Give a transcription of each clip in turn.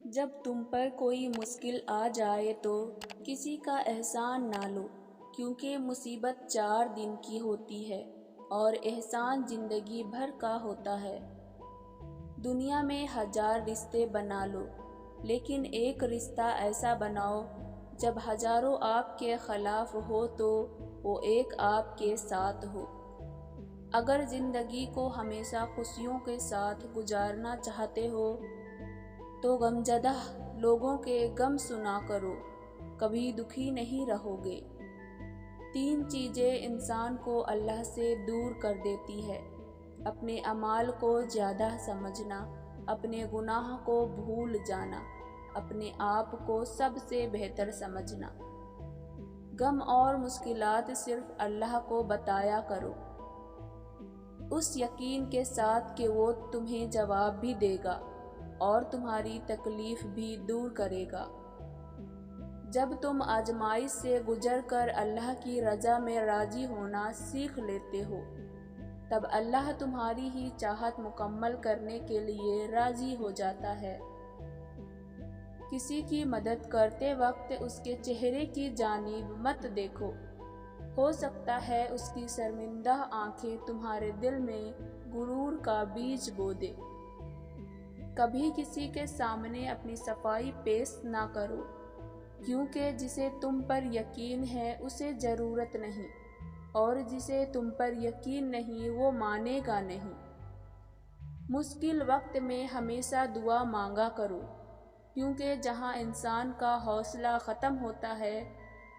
جب تم پر کوئی مشکل آ جائے تو کسی کا احسان نہ لو، کیونکہ مصیبت 4 دن کی ہوتی ہے اور احسان زندگی بھر کا ہوتا ہے۔ دنیا میں 1000 رشتے بنا لو، لیکن ایک رشتہ ایسا بناؤ جب ہزاروں آپ کے خلاف ہو تو وہ ایک آپ کے ساتھ ہو۔ اگر زندگی کو ہمیشہ خوشیوں کے ساتھ گزارنا چاہتے ہو تو غمزدہ لوگوں کے غم سنا کرو، کبھی دکھی نہیں رہو گے۔ 3 چیزیں انسان کو اللہ سے دور کر دیتی ہے: اپنے اعمال کو زیادہ سمجھنا، اپنے گناہ کو بھول جانا، اپنے آپ کو سب سے بہتر سمجھنا۔ غم اور مشکلات صرف اللہ کو بتایا کرو، اس یقین کے ساتھ کہ وہ تمہیں جواب بھی دے گا اور تمہاری تکلیف بھی دور کرے گا۔ جب تم آزمائش سے گزر کر اللہ کی رضا میں راضی ہونا سیکھ لیتے ہو، تب اللہ تمہاری ہی چاہت مکمل کرنے کے لیے راضی ہو جاتا ہے۔ کسی کی مدد کرتے وقت اس کے چہرے کی جانب مت دیکھو، ہو سکتا ہے اس کی شرمندہ آنکھیں تمہارے دل میں غرور کا بیج بو دے۔ کبھی کسی کے سامنے اپنی صفائی پیش نہ کرو، کیونکہ جسے تم پر یقین ہے اسے ضرورت نہیں، اور جسے تم پر یقین نہیں وہ مانے گا نہیں۔ مشکل وقت میں ہمیشہ دعا مانگا کرو، کیونکہ جہاں انسان کا حوصلہ ختم ہوتا ہے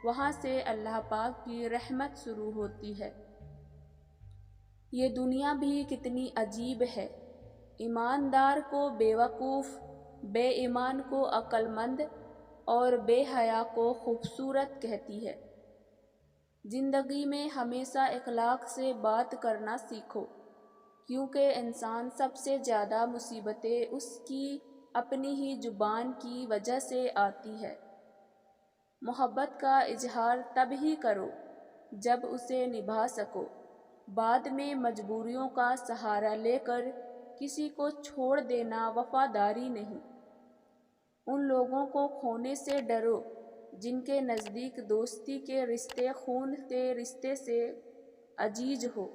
وہاں سے اللہ پاک کی رحمت شروع ہوتی ہے۔ یہ دنیا بھی کتنی عجیب ہے، ایماندار کو بیوقوف، بے ایمان کو عقل مند اور بے حیا کو خوبصورت کہتی ہے۔ زندگی میں ہمیشہ اخلاق سے بات کرنا سیکھو، کیونکہ انسان سب سے زیادہ مصیبتیں اس کی اپنی ہی زبان کی وجہ سے آتی ہے۔ محبت کا اظہار تب ہی کرو جب اسے نبھا سکو، بعد میں مجبوریوں کا سہارا لے کر کسی کو چھوڑ دینا وفاداری نہیں۔ ان لوگوں کو کھونے سے ڈرو جن کے نزدیک دوستی کے رشتے خون کے رشتے سے عزیز ہو۔